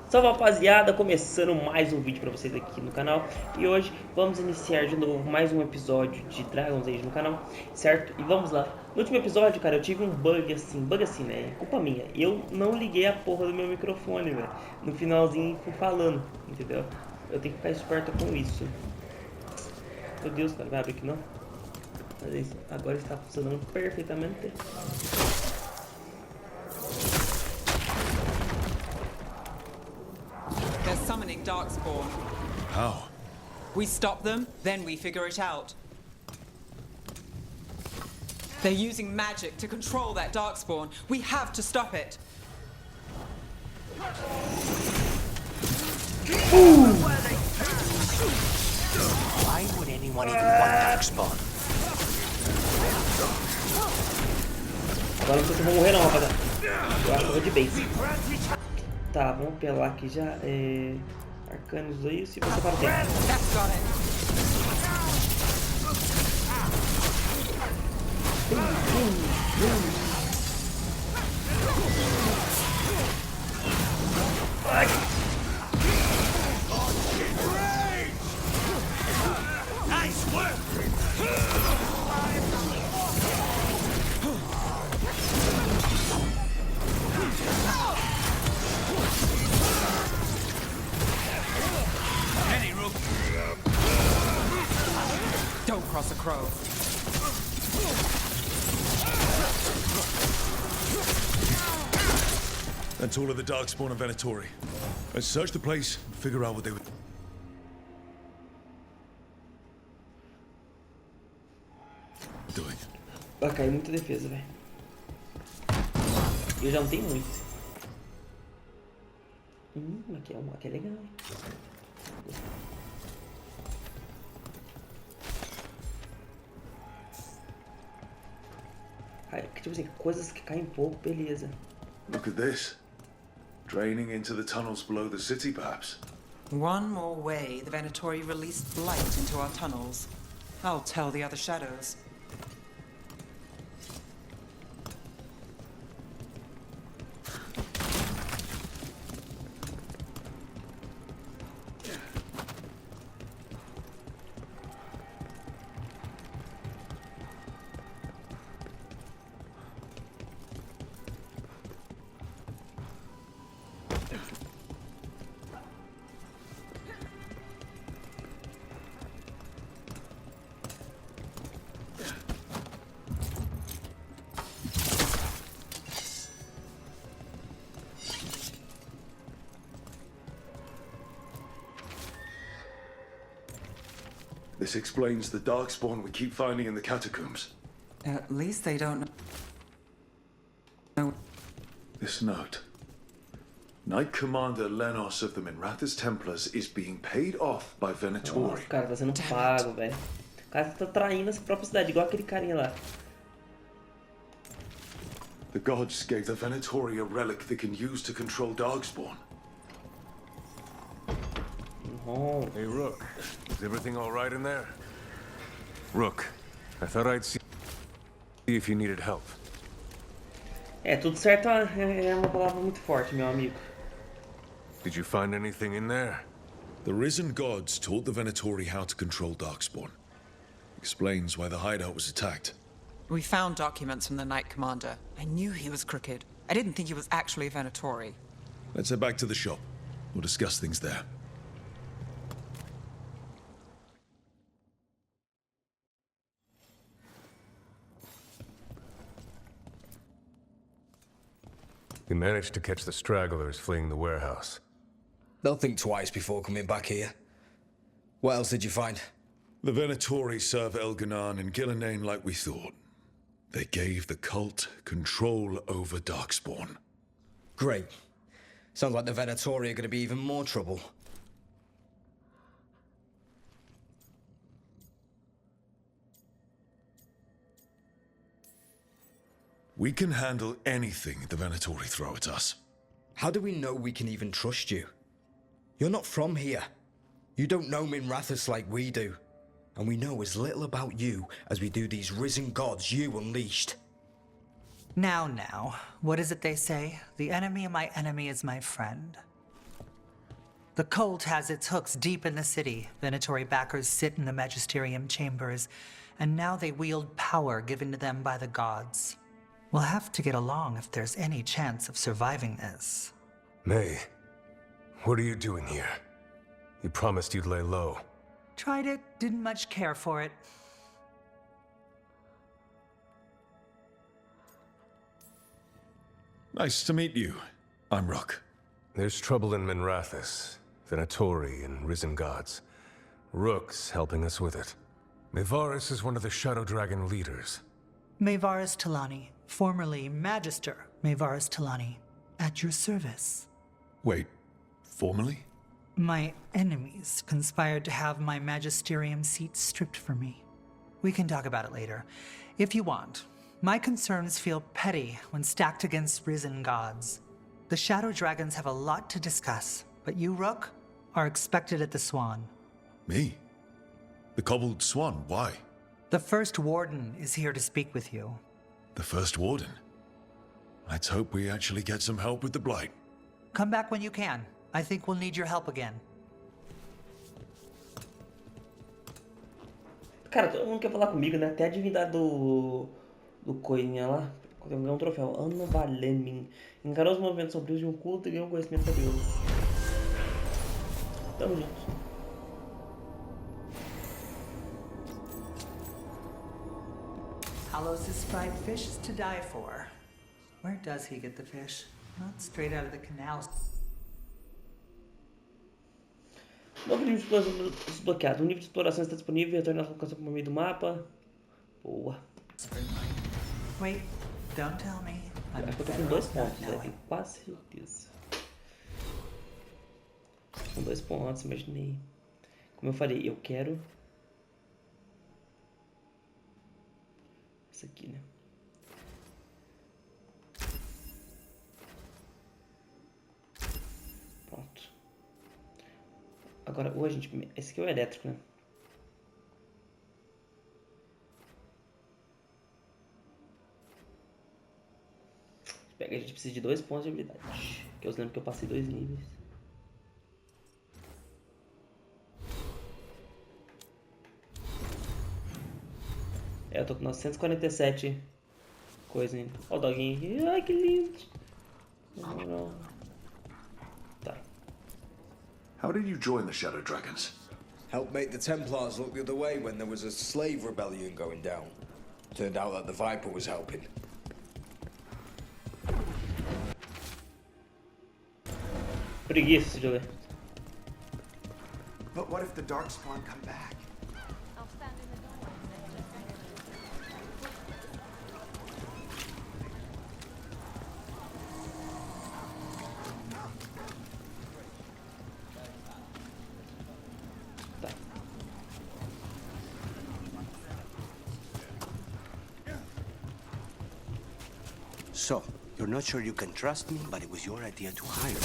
Salve rapaziada, começando mais um vídeo pra vocês aqui no canal. E hoje vamos iniciar de novo mais um episódio de Dragon's Age no canal, certo? E vamos lá. No último episódio, cara, eu tive um bug assim, né? Culpa minha. Eu não liguei a porra do meu microfone, velho. No finalzinho fui falando, entendeu? Eu tenho que ficar esperto com isso. Meu Deus, cara, vai abrir aqui não? Mas é isso, agora está funcionando perfeitamente. They're summoning Darkspawn. How? We stop them, then we figure it out. They're using magic to control that Darkspawn. We have to stop it. Why would anyone even want Darkspawn? Agora não sei se eu vou morrer não, rapaziada. Eu acho que eu vou de base. Tá, vamos apelar aqui já. Arcanos aí, se você para o tempo. That's got it. Nice work! Don't cross a crow. That's all of the Darkspawn and Venatori. Let's search the place and figure out what they were doing. Vai cair muita defesa, velho. Eu já não tenho muito. Aqui é legal, hein? Tipo assim, coisas que caem pouco, beleza. Look at this. Draining into the tunnels below the city, perhaps. One more way the Venatori released blight into our tunnels. I'll tell the other shadows. This explains the Darkspawn we keep finding in the catacombs. At least they don't know. This note. Knight Commander Lenos of the Minratha's Templars is being paid off by Venatori. Nossa, cara, tá sendo pago, velho. O cara tá traindo essa própria cidade, igual aquele carinha lá. The gods gave the Venatori a relic they can use to control Darkspawn. Oh. Hey, Rook. Is everything all right in there? Rook, I thought I'd see if you needed help. Tudo certo é uma palavra muito forte, meu amigo. Did you find anything in there? The risen gods taught the Venatori how to control Darkspawn. Explains why the hideout was attacked. We found documents from the Knight Commander. I knew he was crooked. I didn't think he was actually a Venatori. Let's head back to the shop. We'll discuss things there. You managed to catch the stragglers fleeing the warehouse. They'll think twice before coming back here. What else did you find? The Venatori serve Elganan and Gillenane like we thought. They gave the cult control over Darkspawn. Great. Sounds like the Venatori are going to be even more trouble. We can handle anything the Venatori throw at us. How do we know we can even trust you? You're not from here. You don't know Minrathous like we do. And we know as little about you as we do these risen gods you unleashed. Now, what is it they say? The enemy of my enemy is my friend. The cult has its hooks deep in the city. Venatory backers sit in the magisterium chambers, and now they wield power given to them by the gods. We'll have to get along if there's any chance of surviving this. May, what are you doing here? You promised you'd lay low. Tried it, didn't much care for it. Nice to meet you. I'm Rook. There's trouble in Minrathous, Venatori and Risen Gods. Rook's helping us with it. Mayvaris is one of the Shadow Dragon leaders. Mayvaris Talani, formerly Magister Mayvaris Talani, at your service. Wait, formally? My enemies conspired to have my magisterium seat stripped from me. We can talk about it later, if you want. My concerns feel petty when stacked against risen gods. The Shadow Dragons have a lot to discuss, but you, Rook, are expected at the Swan. Me? The Cobbled Swan, why? The First Warden is here to speak with you. The First Warden? Let's hope we actually get some help with the Blight. Come back when you can. I think we'll need your help again. Cara, todo mundo quer falar comigo, né? Até a divindade do coisinha lá. Ganhou um troféu. Ana Valemin. Encarou os movimentos sombrios de um culto e ganhou um conhecimento da Deus. Tamo junto. Talos' fried fish is to die for. Where does he get the fish? Not straight out of the canal. Novo nível de exploração desbloqueado. O nível de exploração está disponível. Retorna a locação para o meio do mapa. Boa. Wait, don't tell me. Acho que eu tô com 2 pontos, né? Tenho quase certeza. Com 2 pontos, imaginei. Como eu falei, eu quero... Isso aqui, né? Pronto. Agora, a gente... Esse aqui é o elétrico, né? Pega, a gente precisa de 2 pontos de habilidade. Que eu lembro que eu passei 2 níveis. É, eu tô com 947 coisa ainda. Ó o doguinho aqui. Ai, que lindo. Não. Tá. How did you join the Shadow Dragons? Helped make the Templars look the other way when there was a slave rebellion going down. Turned out that the Viper was helping. Preguiça de ler. But what if the Darkspawn come back? Tá. So, you're not sure you can trust me, but it was your idea to hire me.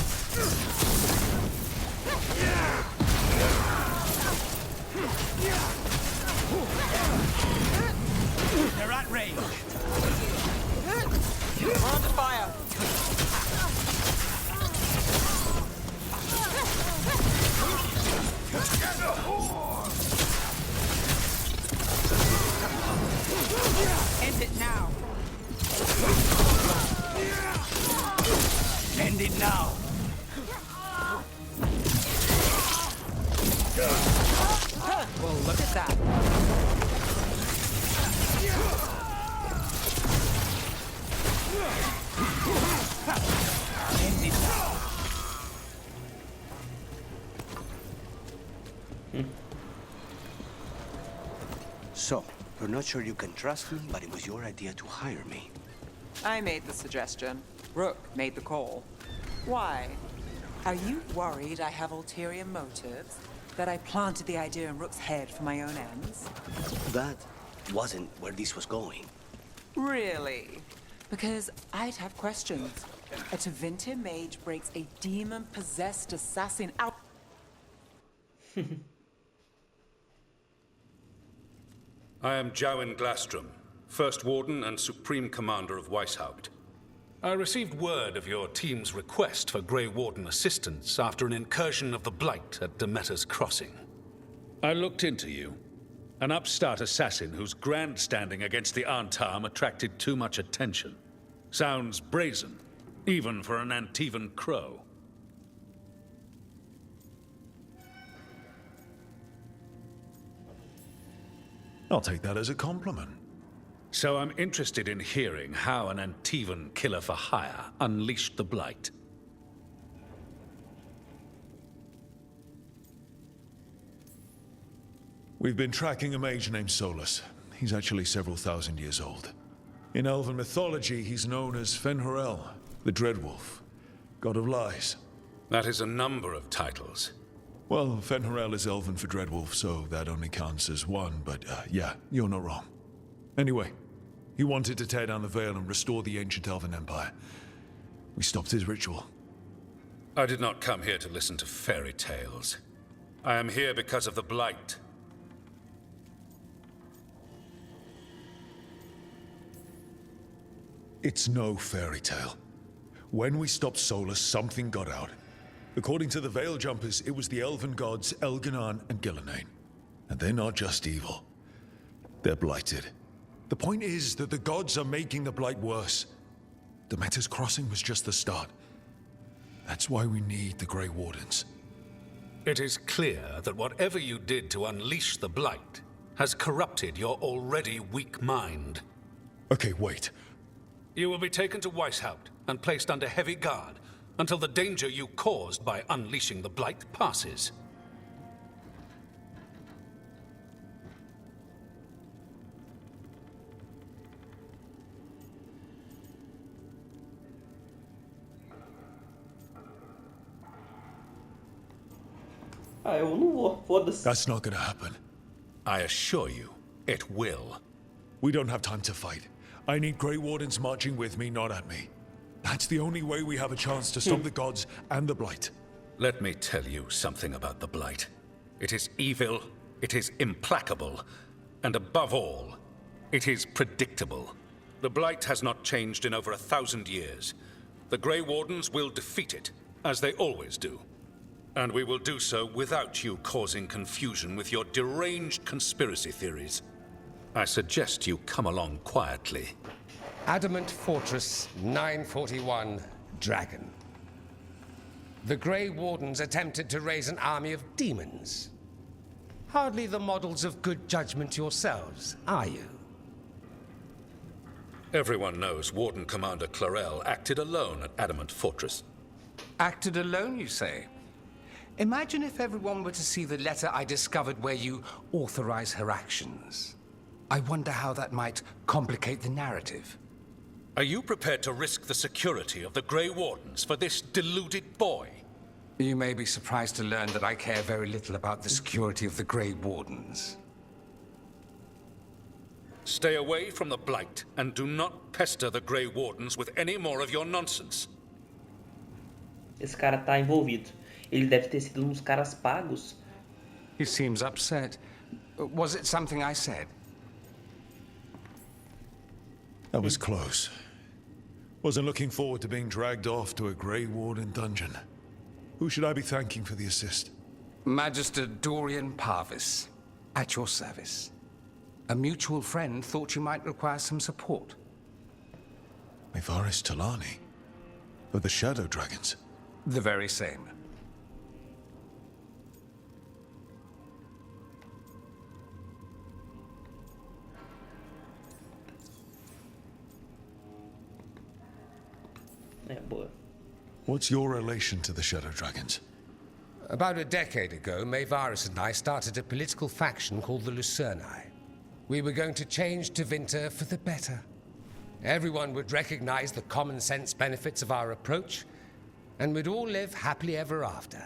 They're at range. We're under fire. End it now. End it now. Well, look at that. End it now. So, you're not sure you can trust me, but it was your idea to hire me. I made the suggestion. Rook made the call. Why? Are you worried I have ulterior motives? That I planted the idea in Rook's head for my own ends? That wasn't where this was going. Really? Because I'd have questions. A Tevinter mage breaks a demon-possessed assassin out... I am Jowen Glastrom, First Warden and Supreme Commander of Weishaupt. I received word of your team's request for Grey Warden assistance after an incursion of the Blight at Demeter's Crossing. I looked into you. An upstart assassin whose grandstanding against the Antarm attracted too much attention. Sounds brazen, even for an Antivan crow. I'll take that as a compliment. So I'm interested in hearing how an Antivan killer for hire unleashed the Blight. We've been tracking a mage named Solus. He's actually several thousand years old. In elven mythology, he's known as Fen'Harel, the Dreadwolf, god of lies. That is a number of titles. Well, Fen'Harel is elven for Dreadwolf, so that only counts as one, but yeah, you're not wrong. Anyway, he wanted to tear down the Veil and restore the ancient elven empire. We stopped his ritual. I did not come here to listen to fairy tales. I am here because of the Blight. It's no fairy tale. When we stopped Solus, something got out. According to the Veil Jumpers, it was the elven gods Elganon and Gillenane. And they're not just evil. They're blighted. The point is that the gods are making the Blight worse. Demeter's Crossing was just the start. That's why we need the Grey Wardens. It is clear that whatever you did to unleash the Blight has corrupted your already weak mind. Okay, wait. You will be taken to Weishaupt and placed under heavy guard until the danger you caused by unleashing the Blight passes. Ah, eu não vou. Foda-se. That's not gonna happen. I assure you, it will. We don't have time to fight. I need Grey Wardens marching with me, not at me. That's the only way we have a chance to stop the gods and the Blight. Let me tell you something about the Blight. It is evil, it is implacable, and above all, it is predictable. The Blight has not changed in over 1,000 years. The Grey Wardens will defeat it, as they always do. And we will do so without you causing confusion with your deranged conspiracy theories. I suggest you come along quietly. Adamant Fortress 941, Dragon. The Grey Wardens attempted to raise an army of demons. Hardly the models of good judgment yourselves, are you? Everyone knows Warden Commander Clarel acted alone at Adamant Fortress. Acted alone, you say? Imagine if everyone were to see the letter I discovered where you authorize her actions. I wonder how that might complicate the narrative. Are you prepared to risk the security of the Grey Wardens for this deluded boy? You may be surprised to learn that I care very little about the security of the Grey Wardens. Stay away from the Blight and do not pester the Grey Wardens with any more of your nonsense. Esse cara tá envolvido. Ele deve ter sido um dos caras pagos. He seems upset. Was it something I said? That was close. Wasn't looking forward to being dragged off to a Grey Warden dungeon. Who should I be thanking for the assist? Magister Dorian Parvis, at your service. A mutual friend thought you might require some support. Mevaris Talani? Of the Shadow Dragons? The very same. É, boa. What's your relation to the Shadow Dragons? About a decade ago, Mevaris and I started a political faction called the Lucerni. We were going to change Tevinter for the better. Everyone would recognize the common sense benefits of our approach, and we'd all live happily ever after.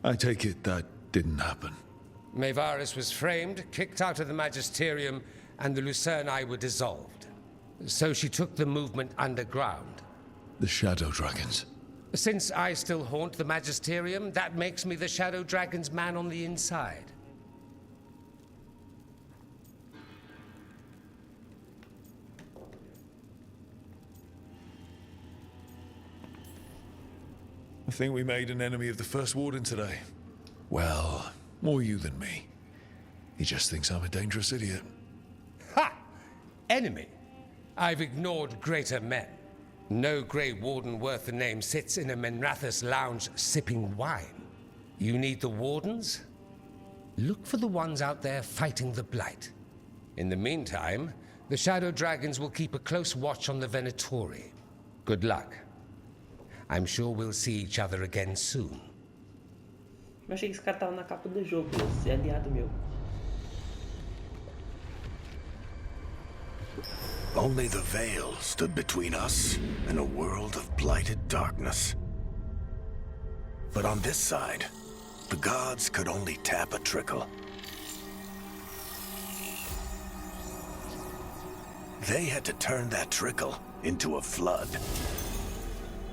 I take it that didn't happen. Mevaris was framed, kicked out of the Magisterium, and the Lucerni were dissolved. So she took the movement underground. The Shadow Dragons. Since I still haunt the Magisterium, that makes me the Shadow Dragon's man on the inside. think we made an enemy of the First Warden today. Well, more you than me. He just thinks I'm a dangerous idiot. Ha! Enemy? I've ignored greater men. No Grey Warden worth the name sits in a Minrathous lounge sipping wine. You need the Wardens? Look for the ones out there fighting the Blight. In the meantime, the Shadow Dragons will keep a close watch on the Venatori. Good luck. I'm sure we'll see each other again soon. Eu achei que esse cara tava na capa do jogo, esse é aliado meu. Only the veil stood between us and a world of blighted darkness. But on this side, the gods could only tap a trickle. They had to turn that trickle into a flood.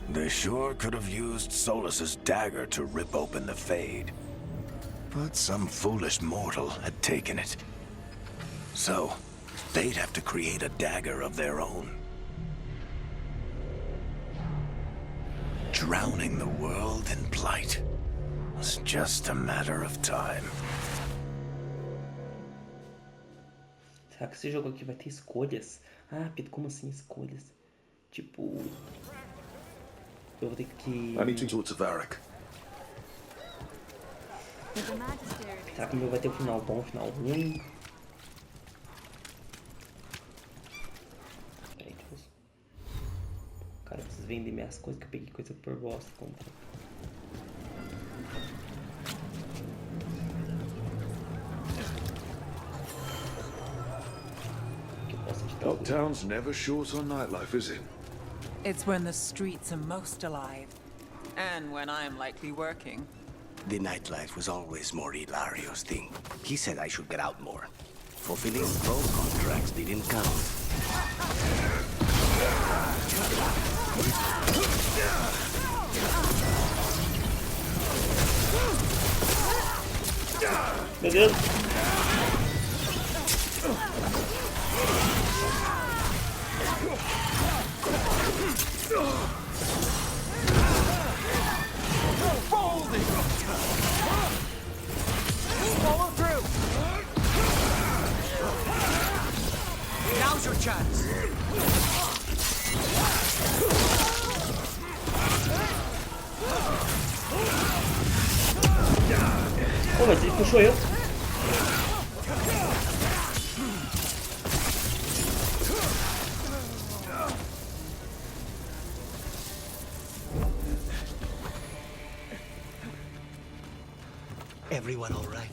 They sure could have used Solus's dagger to rip open the Fade. But some foolish mortal had taken it. So, they'd have to create a dagger of their own. Drowning the world in blight was just a matter of time. Será que esse jogo aqui vai ter escolhas? Ah, Pedro, como assim escolhas? Tipo... Eu vou ter que... I need to talk to Varric. Será que o meu vai ter um final bom, um final ruim? Peraí, deixa eu... Cara, eu preciso vender minhas coisas, que eu peguei coisa por bosta. Compra. Dogtown's never short on nightlife, is it? It's when the streets are most alive. And when I'm likely working. The nightlife was always more Hilario's thing. He said I should get out more. Fulfilling pro contracts didn't count. Meu Deus! Follow through. Now's your chance. Pô, mas ele puxou eu. Everyone all right?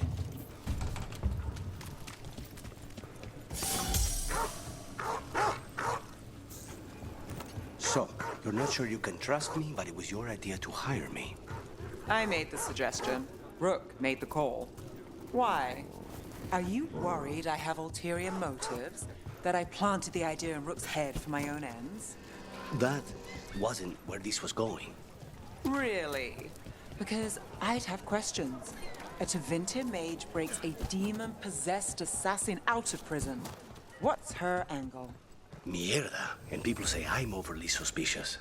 So, you're not sure you can trust me, but it was your idea to hire me. I made the suggestion. Rook made the call. Why? Are you worried I have ulterior motives? That I planted the idea in Rook's head for my own ends? That wasn't where this was going. Really? Because I'd have questions. A Tevinter mage breaks a demon-possessed assassin out of prison. What's her angle? Mierda. And people say I'm overly suspicious.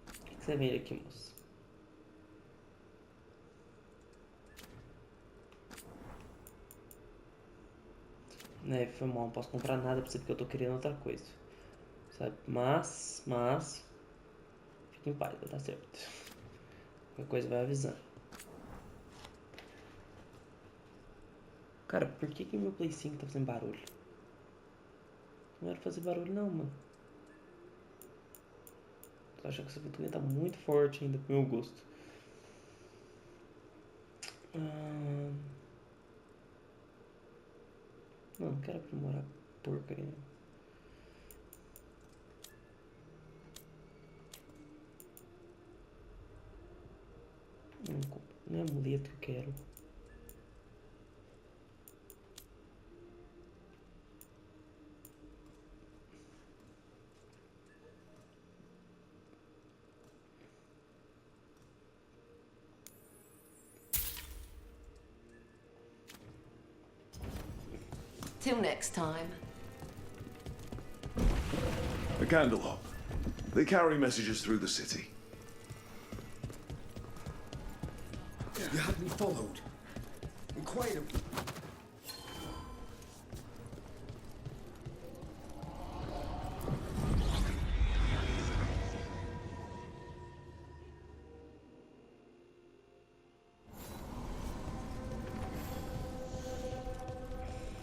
O que você vê aqui, moço? Né, foi mal, não posso comprar nada pra você porque eu tô querendo outra coisa. Sabe? Mas... Fique em paz, vai dar certo. Qualquer coisa vai avisando. Cara, por que meu Play 5 tá fazendo barulho? Não era fazer barulho não, mano. Tô achando que essa ventoinha tá muito forte ainda pro meu gosto. Não quero aprimorar porcaria. Não é amuleto que eu quero. Till next time. Candlehop. They carry messages through the city. You had me followed. Inquire.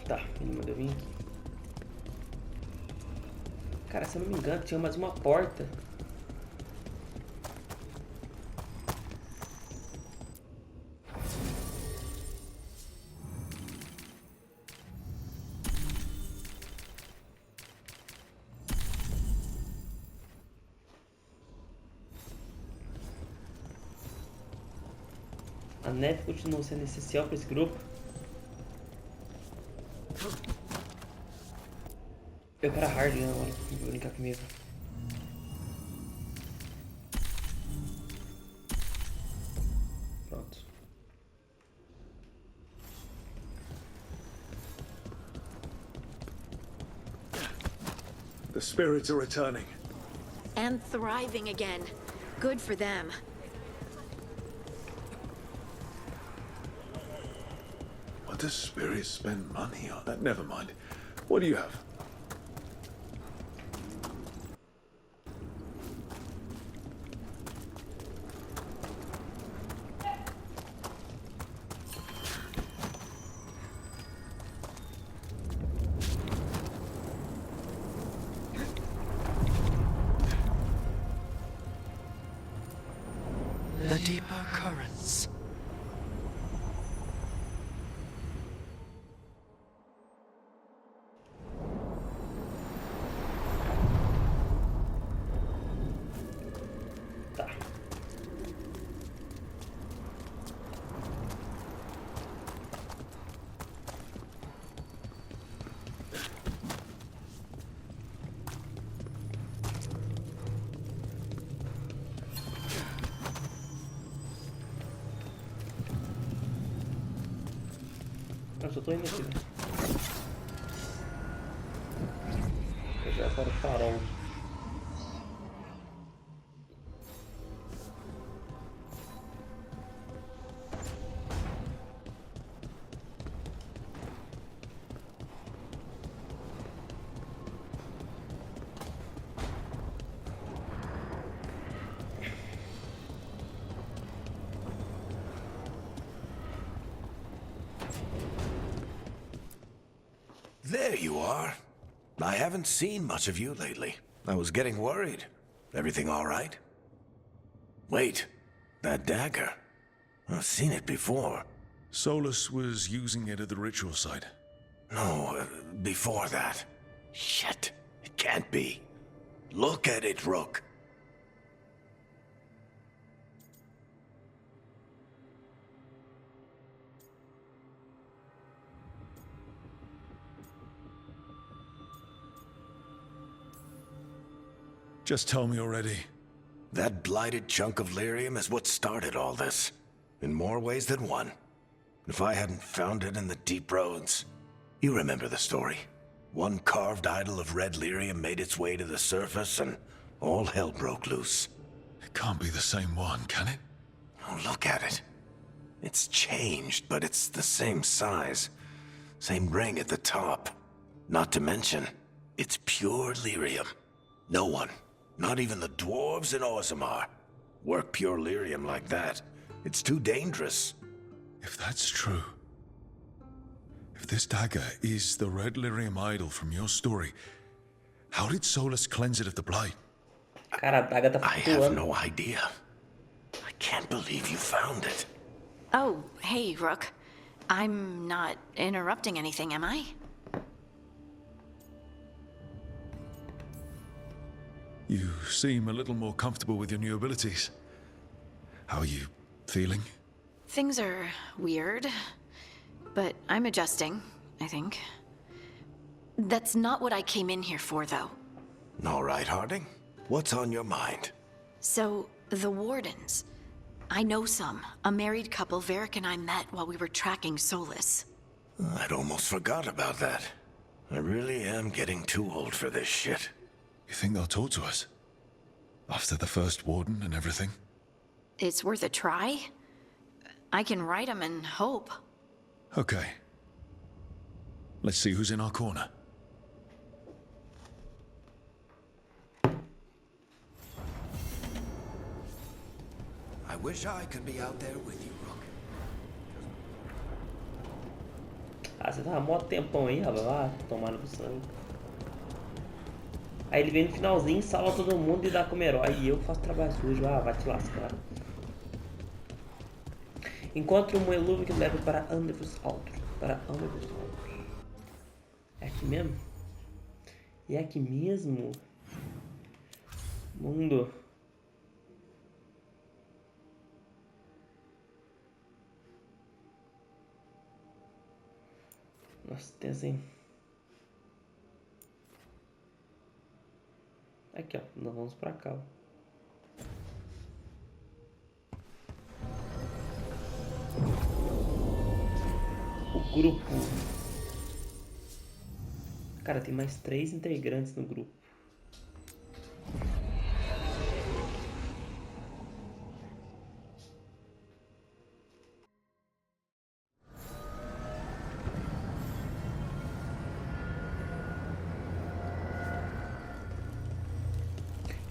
Tá, ele mandou vir aqui. Cara, se eu não me engano, tinha mais uma porta. A neve continua sendo essencial para esse grupo. Eu quero hard agora, vou brincar comigo. Pronto. The spirits are returning. And thriving again. Good for them. What does spirits spend money on? Never mind. What do you have? The deeper currents. Tá. Eu só tô indo aqui, né? Eu já para o farol. There you are. I haven't seen much of you lately. I was getting worried. Everything all right? Wait, that dagger. I've seen it before. Solus was using it at the ritual site. No, before that. Shit, it can't be. Look at it, Rook. Just tell me already. That blighted chunk of lyrium is what started all this. In more ways than one. If I hadn't found it in the deep roads... You remember the story. One carved idol of red lyrium made its way to the surface and all hell broke loose. It can't be the same one, can it? Oh, look at it. It's changed, but it's the same size. Same ring at the top. Not to mention, it's pure lyrium. No one, not even the dwarves in Orzammar, work pure lyrium like that. It's too dangerous. If that's true... If this dagger is the red lyrium idol from your story, how did Solus cleanse it of the blight? Cara, a daga tá I have flutuando. no idea. I can't believe you found it. Oh, hey, Rook. I'm not interrupting anything, am I? You seem a little more comfortable with your new abilities. How are you feeling? Things are weird, but I'm adjusting, I think. That's not what I came in here for, though. All right, Harding. What's on your mind? So, the Wardens. I know some. A married couple Varric and I met while we were tracking Solus. I'd almost forgot about that. I really am getting too old for this shit. You think they'll talk to us? After the first warden and everything? It's worth a try. I can write them and hope. Okay. Let's see who's in our corner. I wish I could be out there with you, Rook. Ah, você tava mó tempão aí, rapaz. Ah, tomando do sangue. Aí ele vem no finalzinho, salva todo mundo e dá como herói. E eu faço trabalho sujo. Ah, vai te lascar. Encontre um moeluve que leva para Untitled Chapter. É aqui mesmo? E é aqui mesmo? Mundo. Nossa, tem assim. Aqui, ó. Nós vamos pra cá, ó. O grupo. Cara, tem mais 3 integrantes no grupo.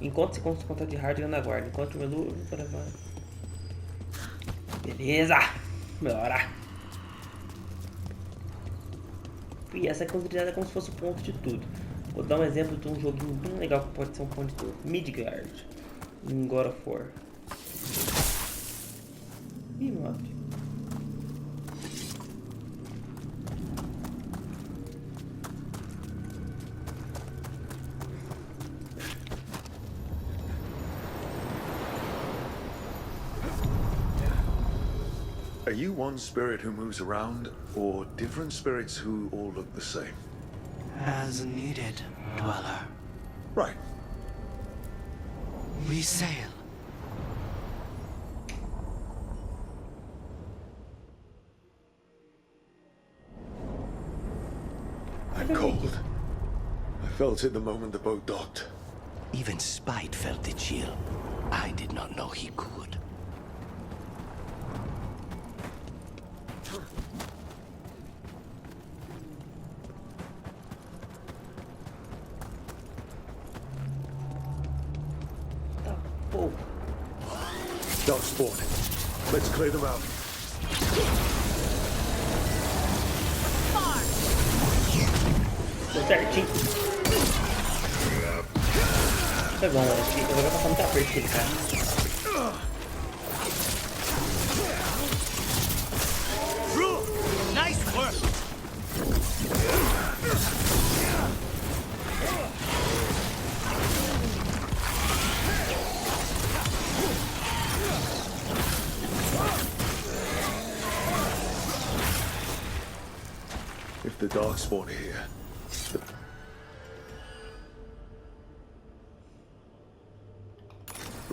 Encontre-se com os contatos de Hardigan na guarda. Encontre o melu. Beleza! Bora! E essa é considerada como se fosse o ponto de tudo. Vou dar um exemplo de um joguinho bem legal que pode ser um ponto de tudo. Veilguard Um God of War. Ih, meu abre. Are you one spirit who moves around, or different spirits who all look the same? As needed, Dweller. Right. We sail. I'm cold. I felt it the moment the boat docked. Even Spite felt the chill. I did not know he could. Dark spawn. Let's clear them out. Tô certinho. Foi bom, acho que eu vou passar muito aperto dele, cara. Nice work. If the Darkspawn are here, the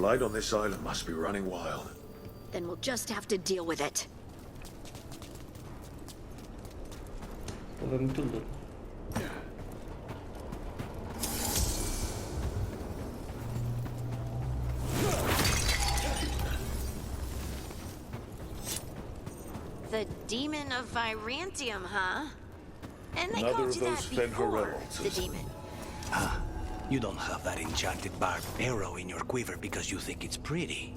light on this island must be running wild. Then we'll just have to deal with it. O povo é muito louco. The Demon of Virantium, huh? And they Another called of you those that before, Fenrir the demon. Ah, you don't have that enchanted barbed arrow in your quiver because you think it's pretty.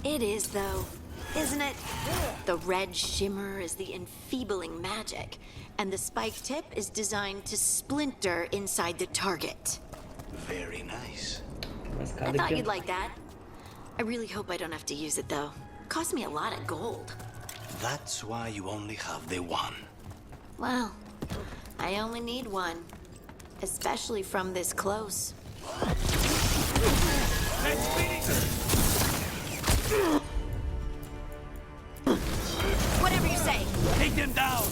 It is, though, isn't it? The red shimmer is the enfeebling magic, and the spike tip is designed to splinter inside the target. Very nice. I thought you'd like that. I really hope I don't have to use it, though. Cost me a lot of gold. That's why you only have the one. Well, I only need one. Especially from this close. Whatever you say. Take them down.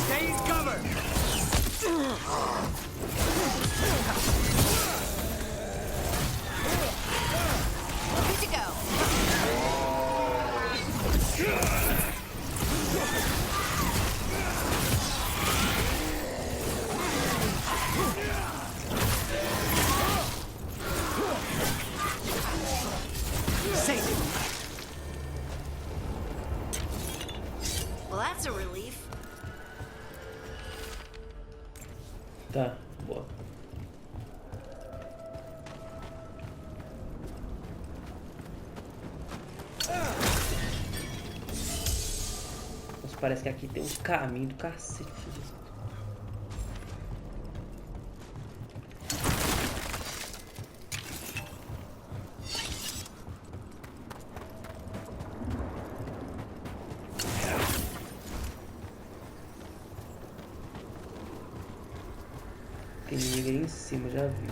Stay cover. Good to go. Well, that's a relief. Tá, boa. Nossa, parece que aqui tem um caminho do cacete. Tem inimigo ali em cima, já vi.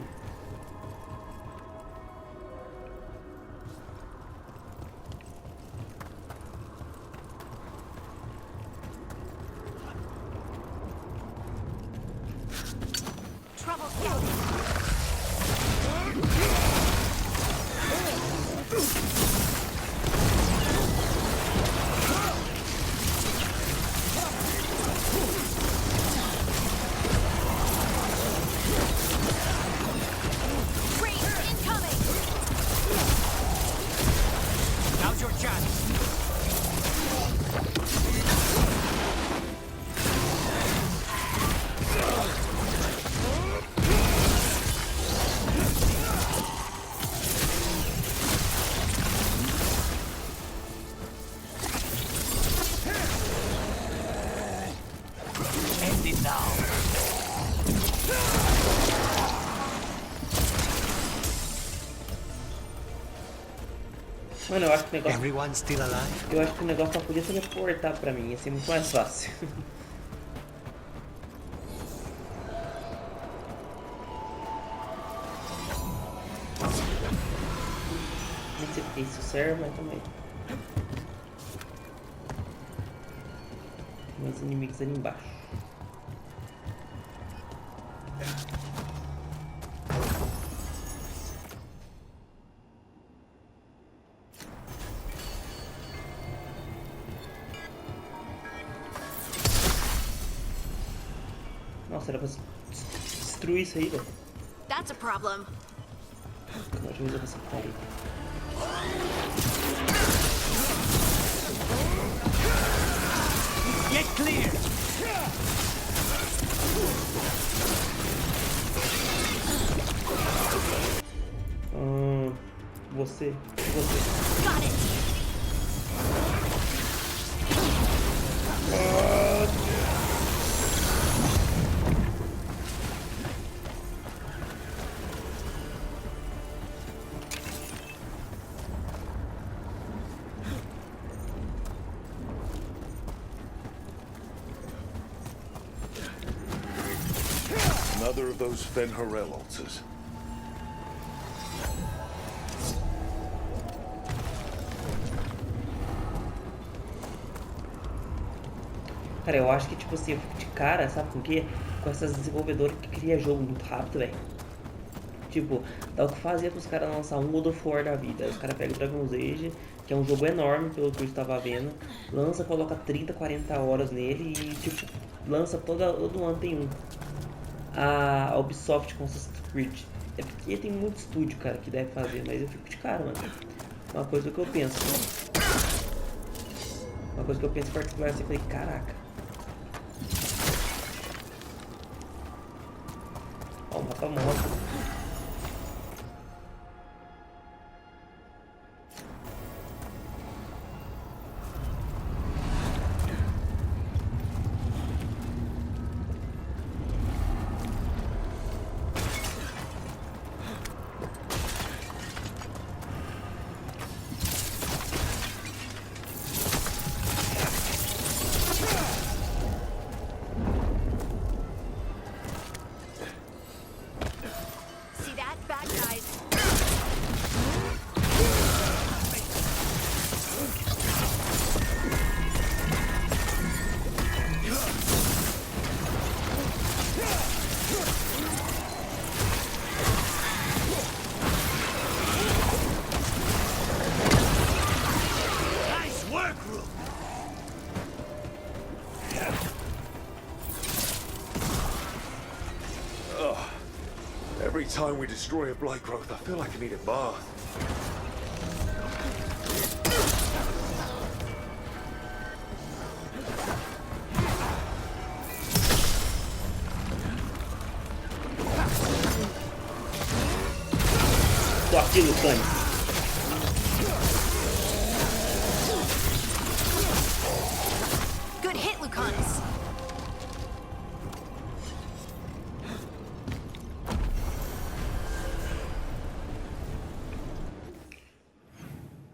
Trouble scouting. Now's your chance. End it now. Mano, eu acho que o negócio. Everyone still alive? Eu acho que o negócio só podia teleportar pra mim, ia ser muito mais fácil. Nem sei porque isso serve, mas também. Tem mais inimigos ali embaixo. Nossa, era pra destruir isso aí, velho. That's a problem. Como é que eu vou essa porcaria? Get clear. Você. Got it. Another of those Fen-Harel altars. Cara, eu acho que, tipo assim, eu fico de cara, sabe com o quê? Com essas desenvolvedoras que cria jogo muito rápido, velho. Tipo, dá o que fazia pros caras lançar um God of War da vida. Os caras pegam o Dragon's Age, que é um jogo enorme, pelo que eu estava vendo. Lança, coloca 30, 40 horas nele e, tipo, lança todo ano tem um. A Ubisoft com Assassin's Creed. É porque tem muito estúdio, cara, que deve fazer, mas eu fico de cara, mano. Uma coisa que eu penso. Uma coisa que eu penso em particular, assim, eu falei, caraca. Ó, o mapa morto. See that? Bad guys. Nice work, Rook. Every time we destroy a blight growth, I feel like I need a bath. estilo Tony. Good hit, Lucanus.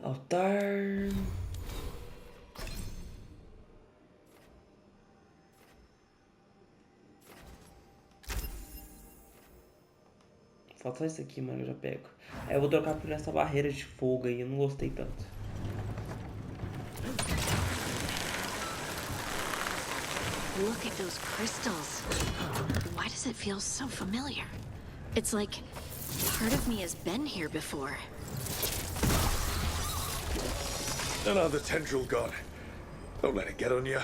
Altar. Falta só isso aqui, mano, eu já pego. Aí eu vou trocar por essa barreira de fogo aí, eu não gostei tanto. Look at those crystals. Why does it feel so familiar? It's like part of me has been here before. Another tendril god. Don't let it get on you.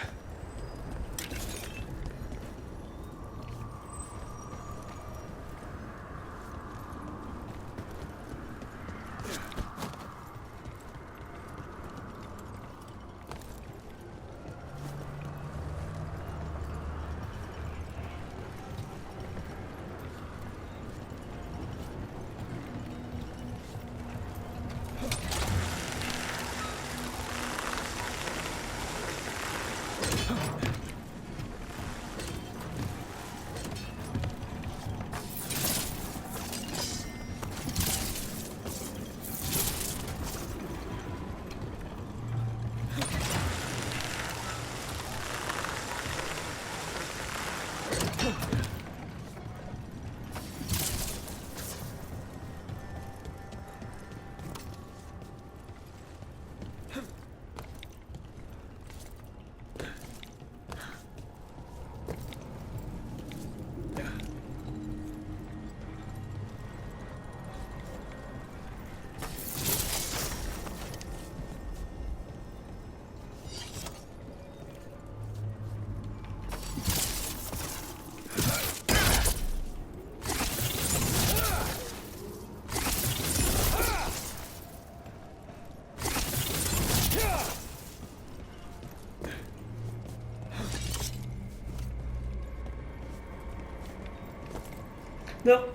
Não.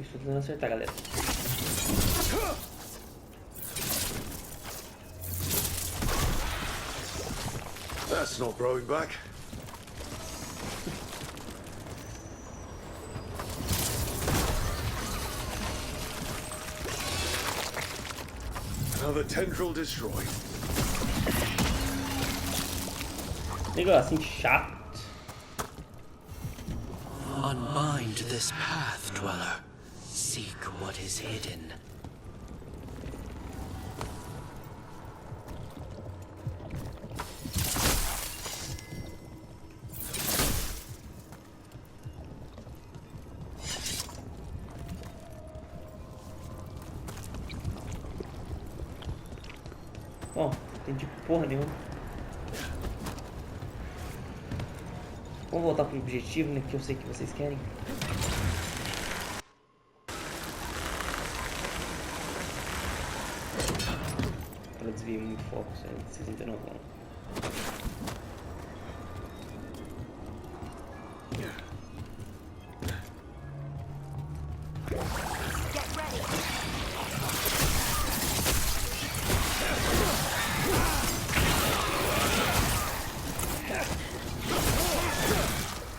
Estou tentando acertar, galera. That's not growing back. Another tendril destroyed. Negocinho chato. Unbind this path, dweller. Seek what is hidden. Bom, tem de porra nenhuma. Vamos voltar pro objetivo, né? Que eu sei que vocês querem. Ela desvia muito foco, vocês ainda não vão.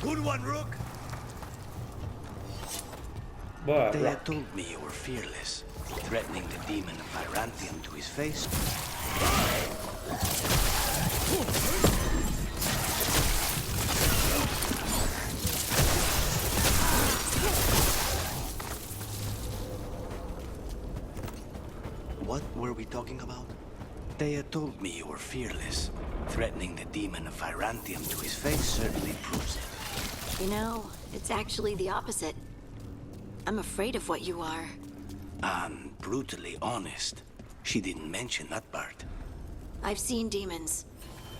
Good one, Rook. Boa, They Rock. had told me you were fearless, threatening the demon of Iranthium to his face. What were we talking about? They had told me you were fearless. Threatening the demon of Iranthium to his face certainly proves it. You know, it's actually the opposite. I'm afraid of what you are. I'm brutally honest. She didn't mention that part. I've seen demons.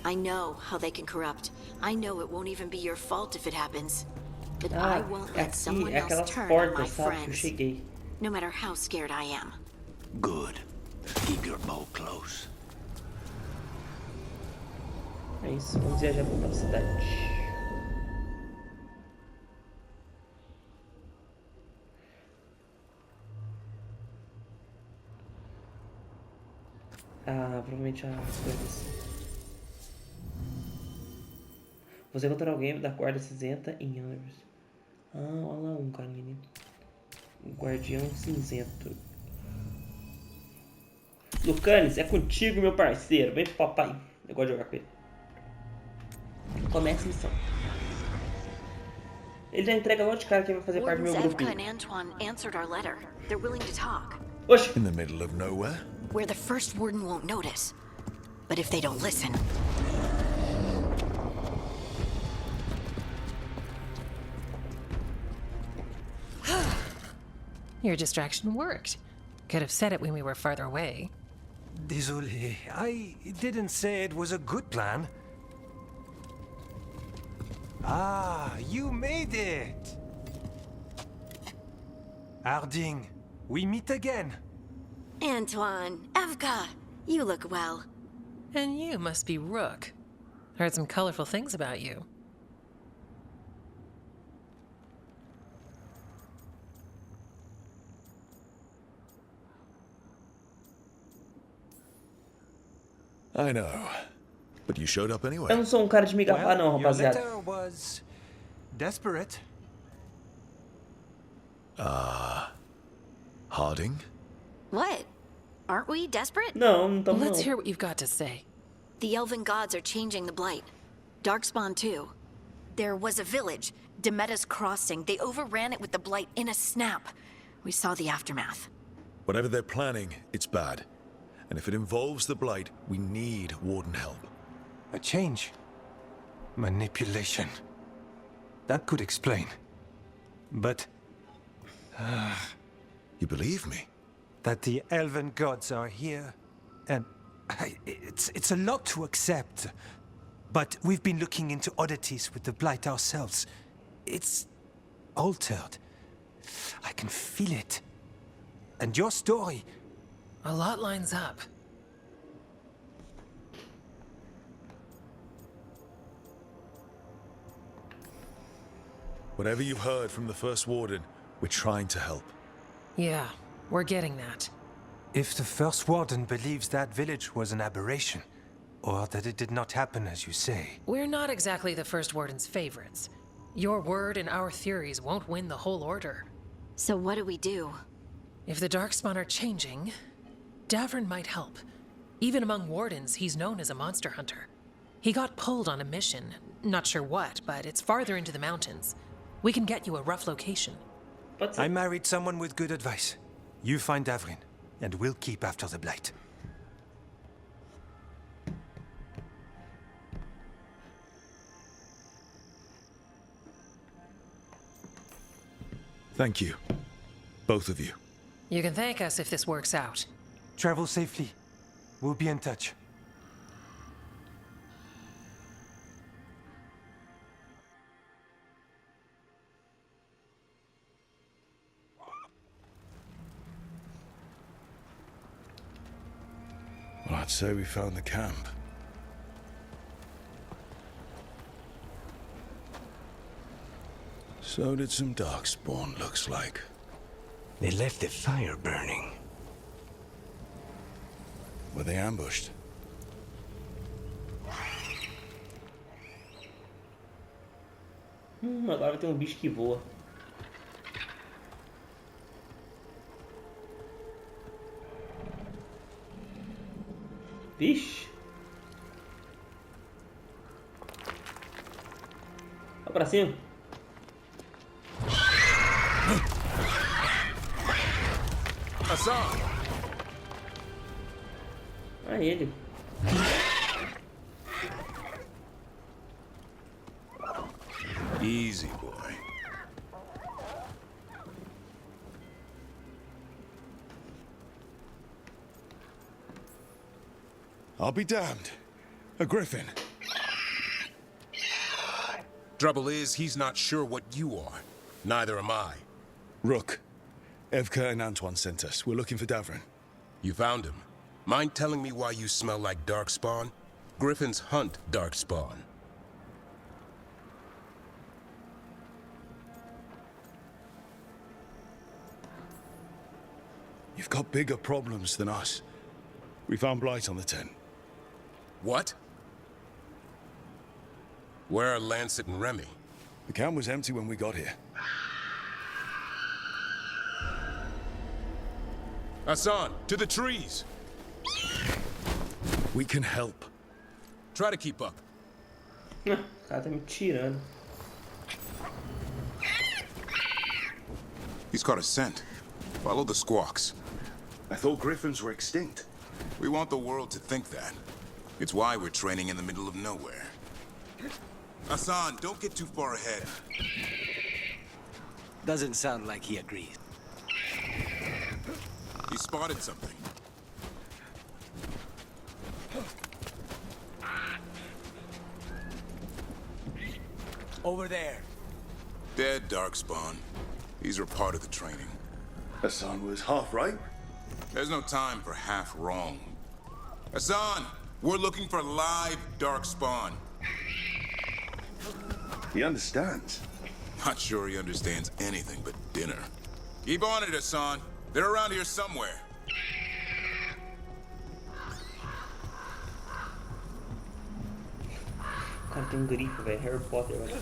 I know how they can corrupt. I know it won't even be your fault if it happens. But I won't let someone é else aquelas turn on my portas, sabe? Que eu friends. cheguei. No matter how scared I am. Good. Keep your bow close. É isso, vamos viajar para outra cidade. Provavelmente as coisas. Você encontra alguém da guarda cinzenta em Universe. Olha lá um carinha ali. Um guardião cinzento. Lucanis, é contigo, meu parceiro. Vem pro papai. Eu gosto de jogar com ele. Começa a missão. Ele já entrega logo de cara quem vai fazer parte do meu grupinho. Evka and Antoine answered our letter. They're willing to talk. Oxi. In the middle of nowhere? Where the first warden won't notice. But if they don't listen... Your distraction worked. Could have said it when we were farther away. Désolé, I didn't say it was a good plan. Ah, you made it! Harding, we meet again. Antoine, Evka, you look well. And you must be Rook. Heard some colorful things about you. I know. But you showed up anyway. Eu não sou um cara de me gafar não, rapaziada. Your letter was desperate. Harding? What? Aren't we desperate? Não, não estamos Let's não. hear what you've got to say. The elven gods are changing the blight. Darkspawn too. There was a village, Demetta's Crossing. They overran it with the blight in a snap. We saw the aftermath. Whatever they're planning, it's bad. And if it involves the Blight, we need Warden help. A change. Manipulation. That could explain. But... You believe me? that the elven gods are here, and it's a lot to accept. But we've been looking into oddities with the Blight ourselves. It's altered. I can feel it. And your story... A lot lines up. Whatever you've heard from the First Warden, we're trying to help. Yeah, we're getting that. If the First Warden believes that village was an aberration, or that it did not happen as you say... We're not exactly the First Warden's favorites. Your word and our theories won't win the whole order. So what do we do? If the Darkspawn are changing, Davrin might help. Even among Wardens, he's known as a monster hunter. He got pulled on a mission. Not sure what, but it's farther into the mountains. We can get you a rough location. I married someone with good advice. You find Davrin, and we'll keep after the Blight. Thank you. Both of you. You can thank us if this works out. Travel safely. We'll be in touch. Well, I'd say we found the camp. So did some Darkspawn, looks like. They left the fire burning. Were they ambushed? Agora tem um bicho que voa. Vixe. Vai pra cima. Ah, ele. Easy, boy. I'll be damned. A griffin. Trouble is, he's not sure what you are. Neither am I. Rook. Evka and Antoine sent us. We're looking for Davrin. You found him. Mind telling me why you smell like Darkspawn? Griffins hunt Darkspawn. You've got bigger problems than us. We found blight on the tent. What? Where are Lancet and Remy? The camp was empty when we got here. Hassan, to the trees! We can help. Try to keep up. O cara tá me tirando. He's caught a scent. Follow the squawks. I thought griffins were extinct. We want the world to think that. It's why we're training in the middle of nowhere. Hassan, don't get too far ahead. Doesn't sound like he agrees. He spotted something. Over there. Dead, Darkspawn. These are part of the training. Hassan was half right. There's no time for half wrong. Hassan, we're looking for live Darkspawn. He understands. Not sure he understands anything but dinner. Keep on it, Hassan. They're around here somewhere. O cara tem um grifo, velho. Harry Potter, velho.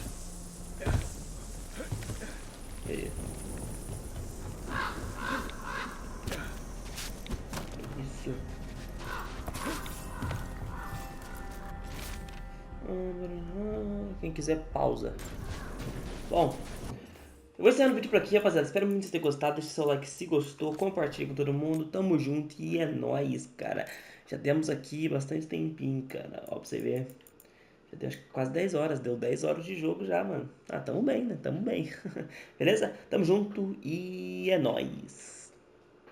Beleza. Isso. Quem quiser, pausa. Bom, eu vou encerrando o vídeo por aqui, rapaziada. Espero muito que vocês tenham gostado. Deixe seu like se gostou, compartilha com todo mundo. Tamo junto e é nóis, cara. Já temos aqui bastante tempinho, cara. Ó, pra você ver. Já deu acho que quase 10 horas. Deu 10 horas de jogo já, mano. Ah, tamo bem, né? Tamo bem. Beleza? Tamo junto e é nóis.